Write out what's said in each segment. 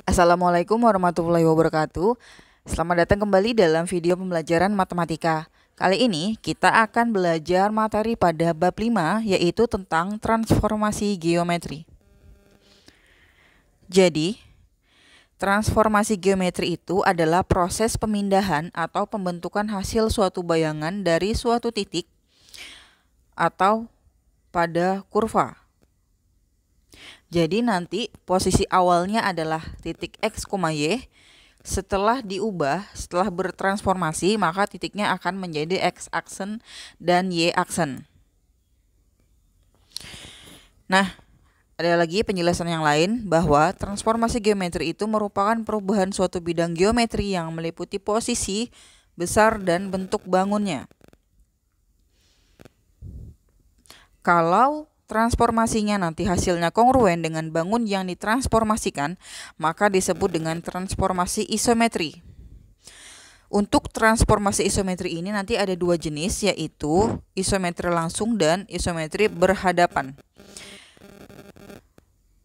Assalamualaikum warahmatullahi wabarakatuh. Selamat datang kembali dalam video pembelajaran matematika. Kali ini kita akan belajar materi pada bab 5, yaitu tentang transformasi geometri. Jadi, transformasi geometri itu adalah proses pemindahan atau pembentukan hasil suatu bayangan dari suatu titik atau pada kurva. Jadi nanti posisi awalnya adalah titik X, Y. Setelah bertransformasi, maka titiknya akan menjadi X-aksen dan Y-aksen. Nah, ada lagi penjelasan yang lain bahwa transformasi geometri itu merupakan perubahan suatu bidang geometri yang meliputi posisi, besar, dan bentuk bangunnya. Kalau transformasinya nanti hasilnya kongruen dengan bangun yang ditransformasikan, maka disebut dengan transformasi isometri. Untuk transformasi isometri ini nanti ada dua jenis, yaitu isometri langsung dan isometri berhadapan.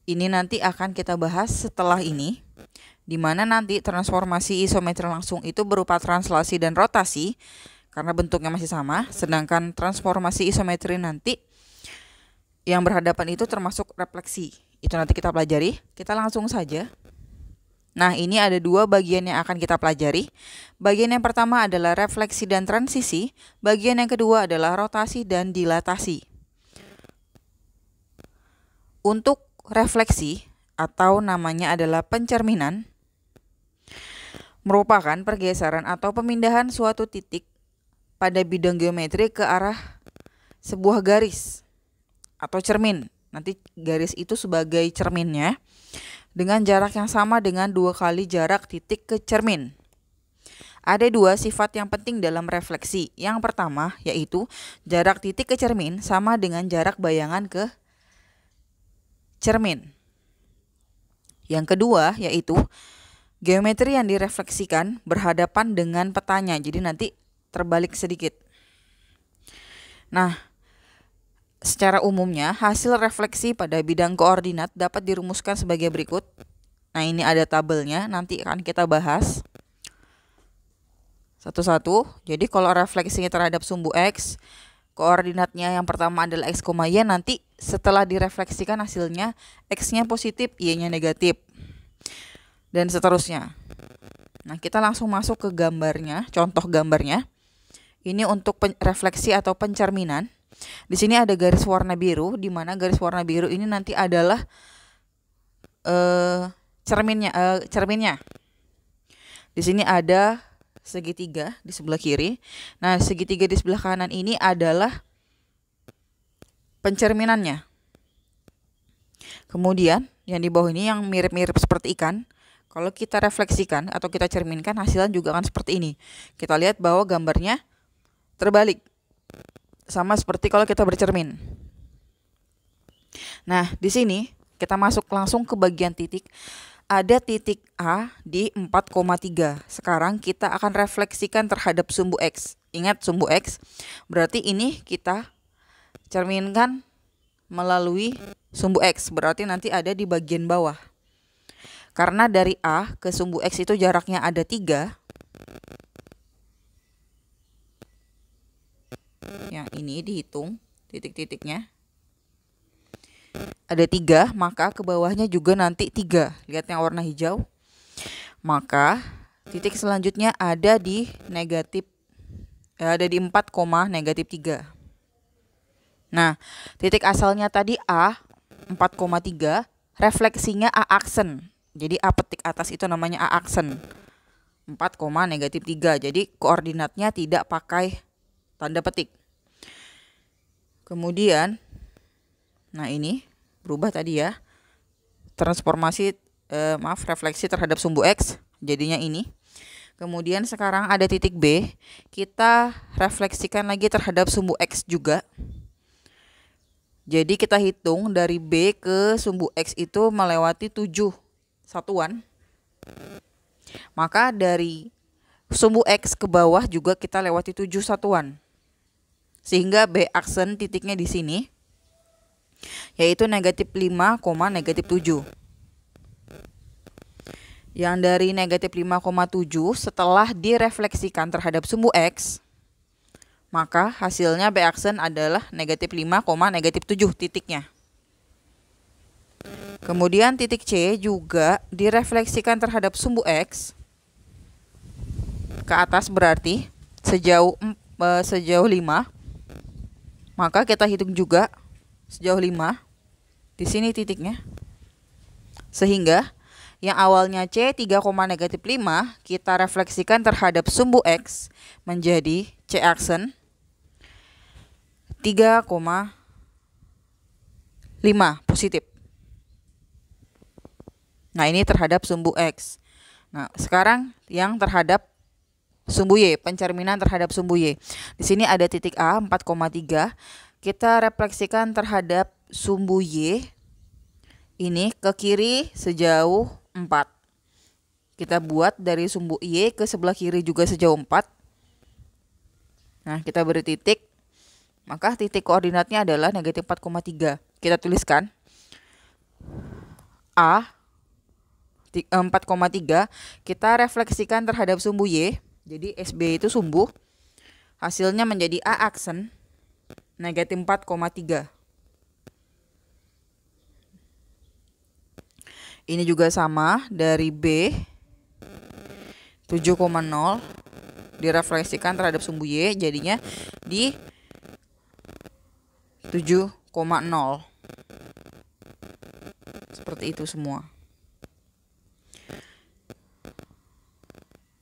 Ini nanti akan kita bahas setelah ini, di mana nanti transformasi isometri langsung itu berupa translasi dan rotasi, karena bentuknya masih sama, sedangkan transformasi isometri nanti yang berhadapan itu termasuk refleksi. Itu nanti kita pelajari. Kita langsung saja. Nah, ini ada dua bagian yang akan kita pelajari. Bagian yang pertama adalah refleksi dan transisi. Bagian yang kedua adalah rotasi dan dilatasi. Untuk refleksi atau namanya adalah pencerminan, merupakan pergeseran atau pemindahan suatu titik pada bidang geometri ke arah sebuah garis atau cermin. Nanti garis itu sebagai cerminnya dengan jarak yang sama dengan 2 kali jarak titik ke cermin. Ada dua sifat yang penting dalam refleksi. Yang pertama yaitu jarak titik ke cermin sama dengan jarak bayangan ke cermin. Yang kedua yaitu geometri yang direfleksikan berhadapan dengan petanya. Jadi nanti terbalik sedikit. Nah, secara umumnya, hasil refleksi pada bidang koordinat dapat dirumuskan sebagai berikut. Nah, ini ada tabelnya, nanti akan kita bahas satu-satu. Jadi, kalau refleksinya terhadap sumbu X, koordinatnya yang pertama adalah X, Y, nanti setelah direfleksikan hasilnya X-nya positif, Y-nya negatif. Dan seterusnya. Nah, kita langsung masuk ke gambarnya, contoh gambarnya. Ini untuk refleksi atau pencerminan. Di sini ada garis warna biru, di mana garis warna biru ini nanti adalah cerminnya. Di sini ada segitiga di sebelah kiri. Nah, segitiga di sebelah kanan ini adalah pencerminannya. Kemudian yang di bawah ini yang mirip-mirip seperti ikan. Kalau kita refleksikan atau kita cerminkan, hasilnya juga akan seperti ini. Kita lihat bahwa gambarnya terbalik. Sama seperti kalau kita bercermin. Nah, di sini kita masuk langsung ke bagian titik. Ada titik A di 4,3. Sekarang kita akan refleksikan terhadap sumbu X. Ingat sumbu X, berarti ini kita cerminkan melalui sumbu X. Berarti nanti ada di bagian bawah. Karena dari A ke sumbu X itu jaraknya ada 3. Yang ini dihitung titik-titiknya ada 3, maka ke bawahnya juga nanti 3. Lihat yang warna hijau. Maka titik selanjutnya ada di negatif, ada di 4,-3. Nah, titik asalnya tadi A 4,3, refleksinya A aksen. Jadi A petik atas itu namanya A aksen 4,-3. Jadi koordinatnya tidak pakai tanda petik. Kemudian, nah ini berubah tadi ya. Refleksi terhadap sumbu X, jadinya ini. Kemudian sekarang ada titik B, kita refleksikan lagi terhadap sumbu X juga. Jadi kita hitung dari B ke sumbu X itu melewati 7 satuan. Maka dari sumbu X ke bawah juga kita lewati 7 satuan. Sehingga B aksen titiknya di sini, yaitu -5, -7. Yang dari negatif 5,7 setelah direfleksikan terhadap sumbu X, maka hasilnya B aksen adalah negatif 5, negatif 7 titiknya. Kemudian titik C juga direfleksikan terhadap sumbu X ke atas, berarti sejauh 5. Maka kita hitung juga sejauh 5. Di sini titiknya. Sehingga yang awalnya C 3, negatif 5 kita refleksikan terhadap sumbu X menjadi C aksen 3,5 positif. Nah, ini terhadap sumbu X. Nah, sekarang yang terhadap sumbu Y, pencerminan terhadap sumbu Y. Di sini ada titik A 4,3. Kita refleksikan terhadap sumbu Y ini ke kiri sejauh 4. Kita buat dari sumbu Y ke sebelah kiri juga sejauh 4. Nah, kita beri titik. Maka titik koordinatnya adalah negatif 4,3. Kita tuliskan A 4,3. Kita refleksikan terhadap sumbu Y. Jadi SB itu sumbu. Hasilnya menjadi A aksen negatif 4,3. Ini juga sama dari B 7,0 direfleksikan terhadap sumbu Y, jadinya di 7,0. Seperti itu semua.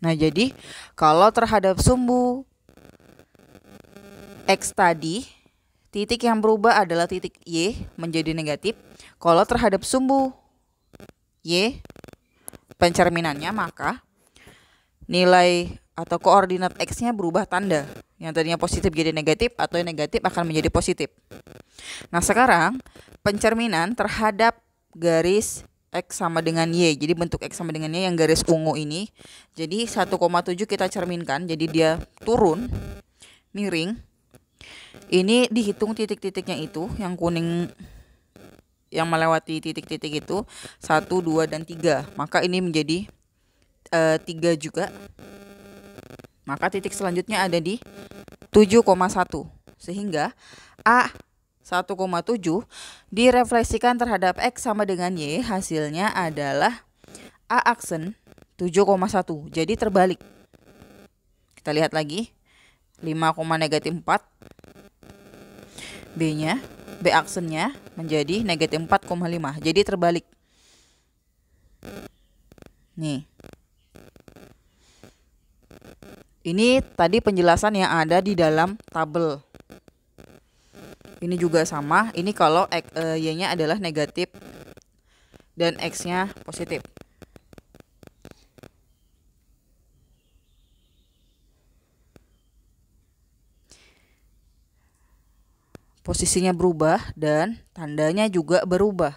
Nah, jadi kalau terhadap sumbu X tadi, titik yang berubah adalah titik Y menjadi negatif. Kalau terhadap sumbu Y pencerminannya, maka nilai atau koordinat X-nya berubah tanda. Yang tadinya positif jadi negatif atau yang negatif akan menjadi positif. Nah, sekarang pencerminan terhadap garis X sama dengan Y. Jadi bentuk X sama dengan Y yang garis ungu ini. Jadi 1,7 kita cerminkan. Jadi dia turun, miring. Ini dihitung titik-titiknya itu. Yang kuning yang melewati titik-titik itu 1, 2, dan 3. Maka ini menjadi 3 juga. Maka titik selanjutnya ada di 7,1. Sehingga A 1,7 direfleksikan terhadap X sama dengan Y, hasilnya adalah A aksen 7,1. Jadi terbalik. Kita lihat lagi. 5, negatif 4. B aksennya menjadi negatif 4,5. Jadi terbalik. Nih. Ini tadi penjelasan yang ada di dalam tabel. Ini juga sama. Ini kalau Y-nya adalah negatif dan X-nya positif. Posisinya berubah dan tandanya juga berubah.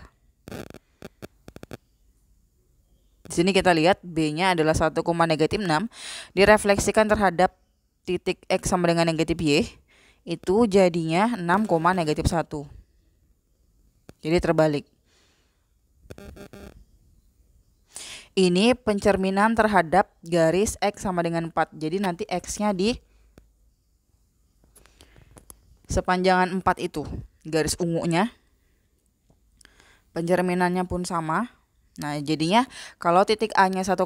Di sini kita lihat B-nya adalah 1, negatif 6 direfleksikan terhadap titik X sama dengan negatif Y, itu jadinya 6, negatif 1. Jadi terbalik. Ini pencerminan terhadap garis X sama dengan 4. Jadi nanti X-nya di sepanjangan 4 itu, garis ungunya. Pencerminannya pun sama. Nah, jadinya kalau titik A-nya 1,4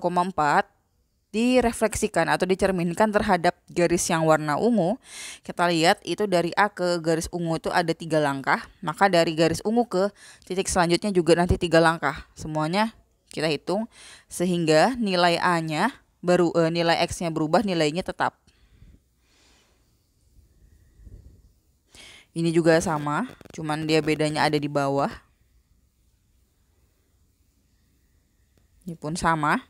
direfleksikan atau dicerminkan terhadap garis yang warna ungu, kita lihat itu dari A ke garis ungu itu ada 3 langkah. Maka dari garis ungu ke titik selanjutnya juga nanti 3 langkah. Semuanya kita hitung sehingga nilai A-nya nilai X-nya berubah, nilainya tetap. Ini juga sama, cuman dia bedanya ada di bawah. Ini pun sama.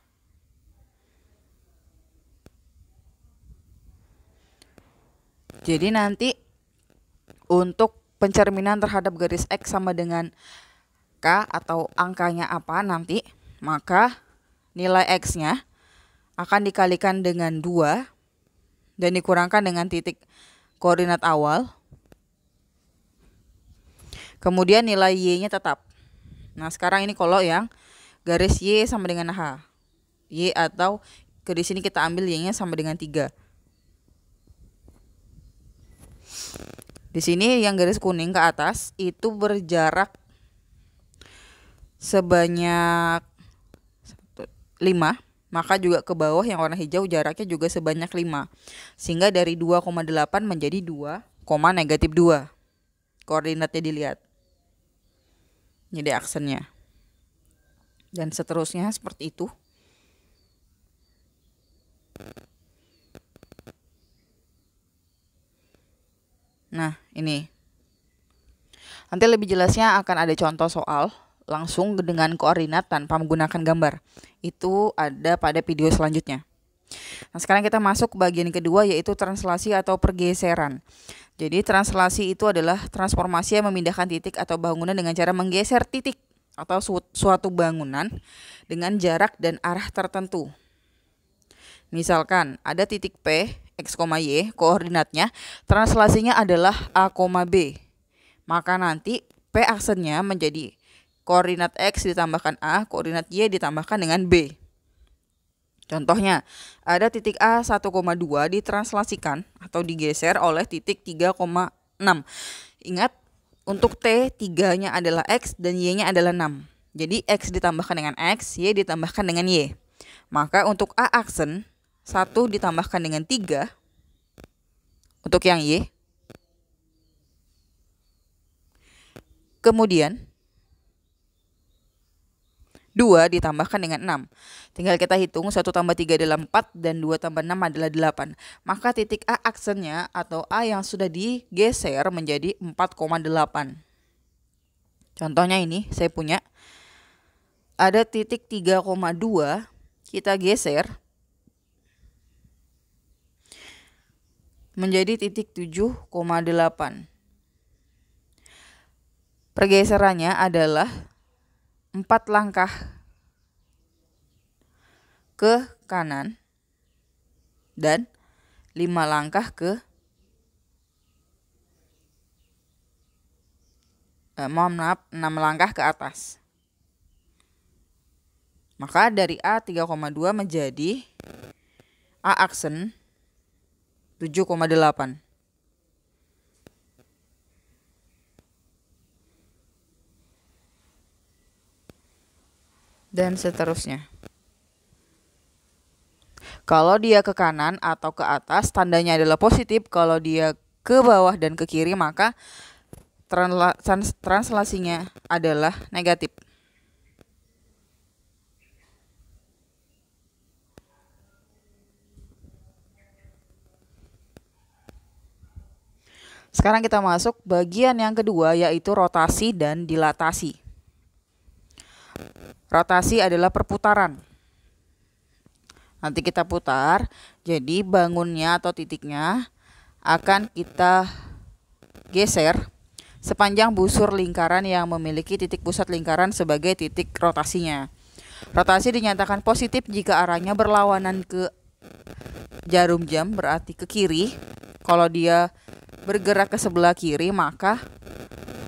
Jadi nanti untuk pencerminan terhadap garis X sama dengan K atau angkanya apa nanti, maka nilai X-nya akan dikalikan dengan 2 dan dikurangkan dengan titik koordinat awal. Kemudian nilai Y-nya tetap. Nah, sekarang ini kalau yang garis Y sama dengan H. Y, atau di sini kita ambil Y-nya sama dengan 3. Di sini yang garis kuning ke atas itu berjarak sebanyak 5, maka juga ke bawah yang warna hijau jaraknya juga sebanyak 5. Sehingga dari 2,8 menjadi 2, -2. Koordinatnya dilihat. Jadi aksennya. Dan seterusnya seperti itu. Nah, ini. Nanti lebih jelasnya akan ada contoh soal langsung dengan koordinat tanpa menggunakan gambar. Itu ada pada video selanjutnya. Nah, sekarang kita masuk ke bagian kedua, yaitu translasi atau pergeseran. Jadi translasi itu adalah transformasi yang memindahkan titik atau bangunan dengan cara menggeser titik atau suatu bangunan dengan jarak dan arah tertentu. Misalkan ada titik P, X, Y, koordinatnya, translasinya adalah A, B. Maka nanti P aksennya menjadi koordinat X ditambahkan A, koordinat Y ditambahkan dengan B. Contohnya, ada titik A 1,2 ditranslasikan atau digeser oleh titik 3,6. Ingat, untuk T 3-nya adalah X dan Y-nya adalah 6. Jadi X ditambahkan dengan X, Y ditambahkan dengan Y. Maka untuk A aksen 1 ditambahkan dengan 3 untuk yang Y. Kemudian 2 ditambahkan dengan 6. Tinggal kita hitung 1 tambah 3 adalah 4 dan 2 tambah 6 adalah 8. Maka titik A aksennya atau A yang sudah digeser menjadi 4,8. Contohnya ini saya punya ada titik 3,2 kita geser menjadi titik 7,8. Pergeserannya adalah 4 langkah ke kanan dan 5 langkah ke 6 langkah ke atas. Maka dari A 3,2 menjadi A aksen 7,8. Dan seterusnya. Kalau dia ke kanan atau ke atas, tandanya adalah positif. Kalau dia ke bawah dan ke kiri, maka translasinya adalah negatif. Sekarang kita masuk bagian yang kedua, yaitu rotasi dan dilatasi. Rotasi adalah perputaran. Nanti kita putar, jadi bangunnya atau titiknya akan kita geser sepanjang busur lingkaran yang memiliki titik pusat lingkaran sebagai titik rotasinya. Rotasi dinyatakan positif jika arahnya berlawanan ke jarum jam, berarti ke kiri. Kalau dia bergerak ke sebelah kiri, maka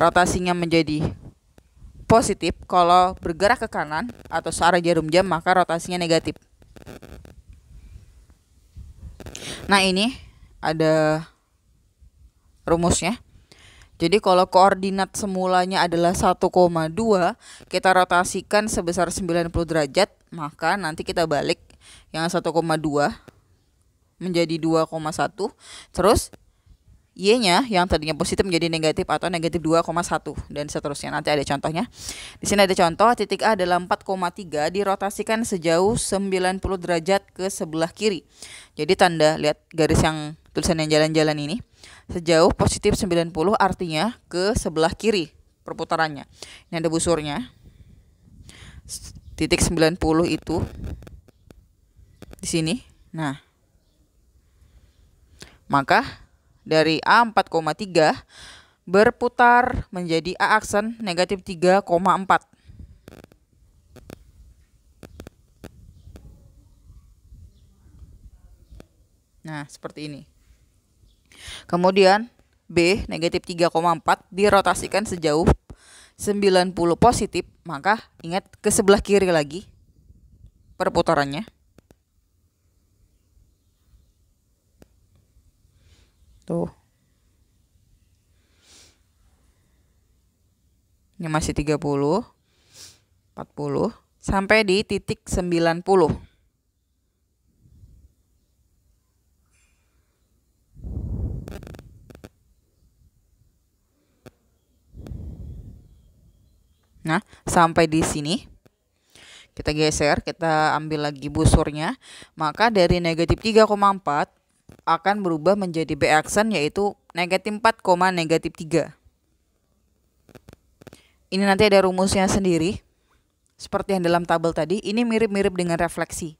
rotasinya menjadi positif. Kalau bergerak ke kanan atau searah jarum jam, maka rotasinya negatif. Nah, ini ada rumusnya. Jadi kalau koordinat semulanya adalah 1,2, kita rotasikan sebesar 90 derajat, maka nanti kita balik yang 1,2 menjadi 2,1. Terus Y-nya yang tadinya positif menjadi negatif atau negatif 2,1 dan seterusnya. Nanti ada contohnya. Di sini ada contoh, titik A adalah 4,3 dirotasikan sejauh 90 derajat ke sebelah kiri. Jadi tanda, lihat garis yang tulisan yang jalan-jalan ini. Sejauh positif 90 artinya ke sebelah kiri perputarannya. Ini ada busurnya. Titik 90 itu di sini. Nah, maka dari A 4,3 berputar menjadi A aksen negatif 3,4. Nah, seperti ini. Kemudian B negatif 3,4 dirotasikan sejauh 90 positif, maka ingat ke sebelah kiri lagi perputarannya. Tuh. Ini masih 30, 40, sampai di titik 90. Nah, sampai di sini. Kita geser, kita ambil lagi busurnya. Maka dari negatif 3,4 akan berubah menjadi B aksen, yaitu negatif 4, negatif 3. Ini nanti ada rumusnya sendiri. Seperti yang dalam tabel tadi, ini mirip-mirip dengan refleksi.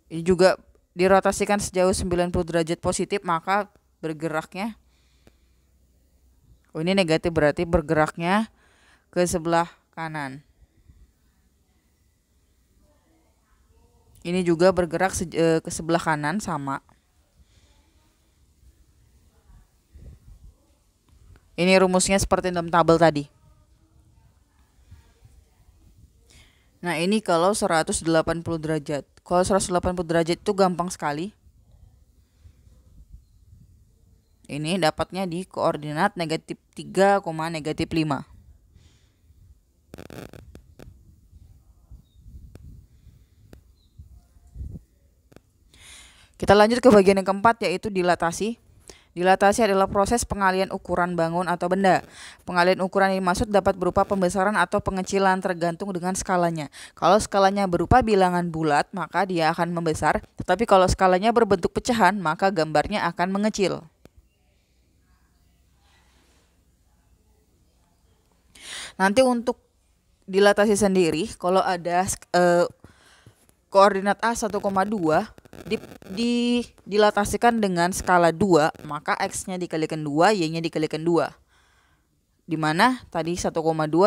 Ini juga dirotasikan sejauh 90 derajat positif, maka bergeraknya, oh ini negatif berarti bergeraknya ke sebelah kanan. Ini juga bergerak ke sebelah kanan sama. Ini rumusnya seperti dalam tabel tadi. Nah, ini kalau 180 derajat. Kalau 180 derajat itu gampang sekali. Ini dapatnya di koordinat negatif 3, negatif 5. Kita lanjut ke bagian yang keempat, yaitu dilatasi. Dilatasi adalah proses pengalian ukuran bangun atau benda. Pengalian ukuran yang dimaksud dapat berupa pembesaran atau pengecilan tergantung dengan skalanya. Kalau skalanya berupa bilangan bulat, maka dia akan membesar. Tetapi kalau skalanya berbentuk pecahan, maka gambarnya akan mengecil. Nanti untuk dilatasi sendiri, kalau ada koordinat A 1,2 dilatasikan dengan skala 2, maka X-nya dikalikan 2, Y-nya dikalikan 2. Dimana tadi 1,2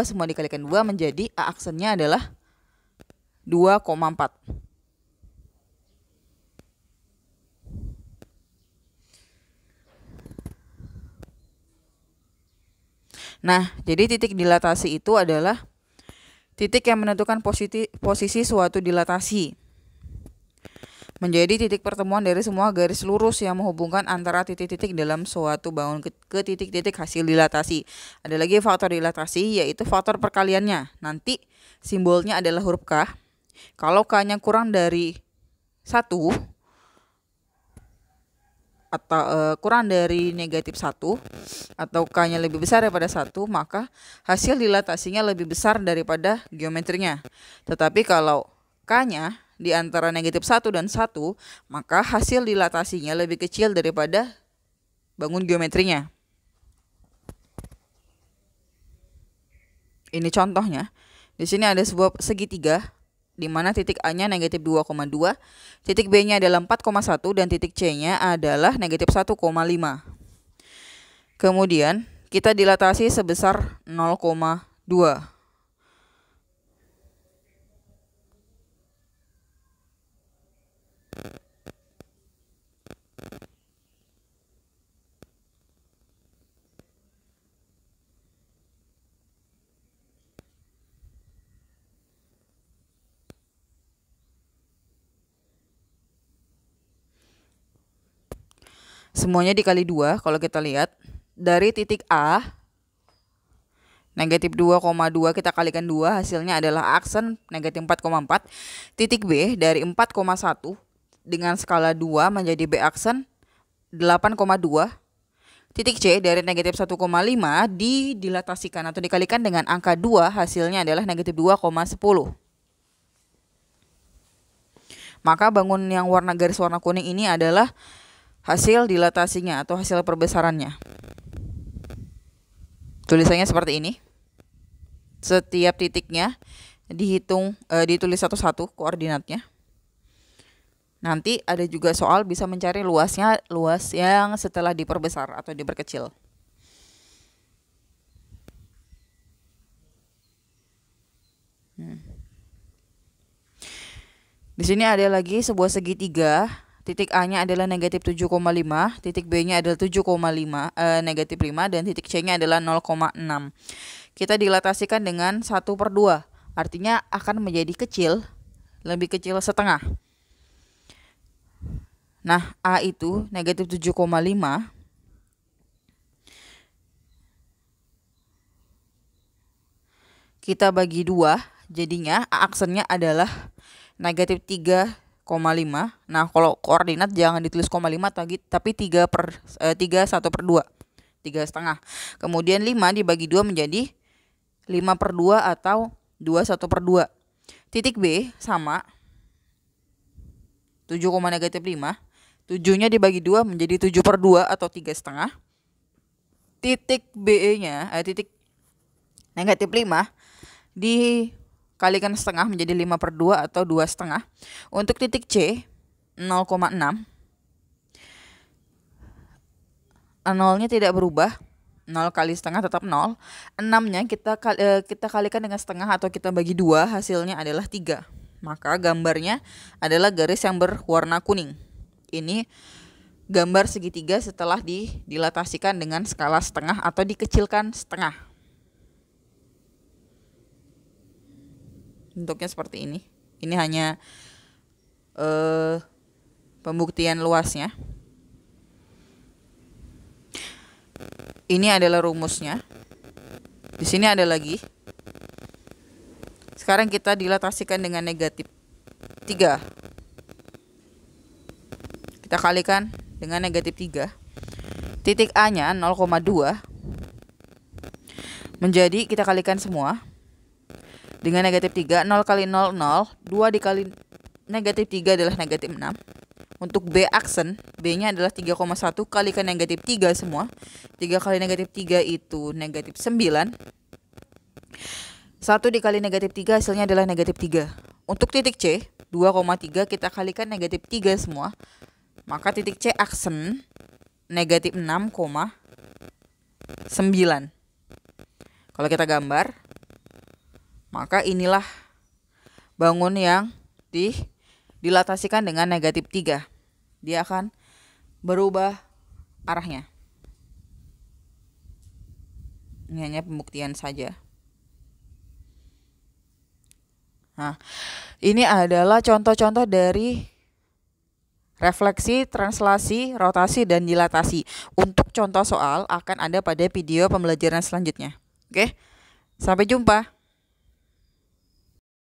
semua dikalikan 2 menjadi A aksennya adalah 2,4. Nah, jadi titik dilatasi itu adalah titik yang menentukan posisi suatu dilatasi. Menjadi titik pertemuan dari semua garis lurus yang menghubungkan antara titik-titik dalam suatu bangun ke titik-titik hasil dilatasi. Ada lagi faktor dilatasi, yaitu faktor perkaliannya. Nanti simbolnya adalah huruf K. Kalau K-nya kurang dari 1 atau kurang dari negatif 1 atau K-nya lebih besar daripada 1, maka hasil dilatasinya lebih besar daripada geometrinya. Tetapi kalau K-nya di antara negatif 1 dan 1, maka hasil dilatasinya lebih kecil daripada bangun geometrinya. Ini contohnya. Di sini ada sebuah segitiga, di mana titik A-nya negatif 2,2, titik B-nya adalah 4,1, dan titik C-nya adalah negatif 1,5. Kemudian, kita dilatasi sebesar 0,2. Semuanya dikali 2, kalau kita lihat. Dari titik A, negatif 2,2 kita kalikan 2, hasilnya adalah aksen negatif 4,4. Titik B, dari 4,1 dengan skala 2 menjadi B aksen 8,2. Titik C, dari negatif 1,5 dilatasikan atau dikalikan dengan angka 2, hasilnya adalah negatif 2,10. Maka bangun yang garis warna kuning ini adalah hasil dilatasinya atau hasil perbesarannya. Tulisannya seperti ini. Setiap titiknya ditulis satu-satu koordinatnya. Nanti ada juga soal bisa mencari luas yang setelah diperbesar atau diperkecil. Di sini ada lagi sebuah segitiga. Titik A-nya adalah negatif 7,5, titik B-nya adalah 7,5, negatif 5, dan titik C-nya adalah 0,6. kita dilatasikan dengan 1/2. Artinya akan menjadi kecil, lebih kecil setengah. Nah, A itu negatif 7,5. Kita bagi 2, jadinya A aksennya adalah negatif 3,5. Nah, kalau koordinat jangan ditulis 0,5 tapi 3/1/2. 3,5. Kemudian 5 dibagi 2 menjadi 5/2 atau 2/1/2. Titik B sama 7,-5. 7-nya dibagi 2 menjadi 7/2 atau 3,5. Titik B-nya, titik negatif 5 dikalikan setengah menjadi 5/2 atau 2,5. Untuk titik C 0,6. 0-nya tidak berubah. 0 kali setengah tetap 0. 6-nya kita kalikan dengan setengah atau kita bagi 2, hasilnya adalah 3. Maka gambarnya adalah garis yang berwarna kuning. Ini gambar segitiga setelah dilatasikan dengan skala setengah atau dikecilkan setengah. Bentuknya seperti ini. Ini hanya pembuktian luasnya. Ini adalah rumusnya. Di sini ada lagi. Sekarang kita dilatasikan dengan negatif 3. Kita kalikan dengan negatif 3. Titik A-nya 0,2. Menjadi kita kalikan semua. Dengan negatif 3, 0 kali 0, 0. 2 dikali negatif 3 adalah negatif 6. Untuk B aksen, B-nya adalah 3,1 kalikan negatif 3 semua. 3 kali negatif 3 itu negatif 9. 1 dikali negatif 3 hasilnya adalah negatif 3. Untuk titik C, 2,3 kita kalikan negatif 3 semua. Maka titik C aksen negatif 6,9. Kalau kita gambar, maka inilah bangun yang dilatasikan dengan negatif 3. Dia akan berubah arahnya. Ini hanya pembuktian saja. Nah, ini adalah contoh-contoh dari refleksi, translasi, rotasi, dan dilatasi. Untuk contoh soal akan ada pada video pembelajaran selanjutnya. Oke, sampai jumpa.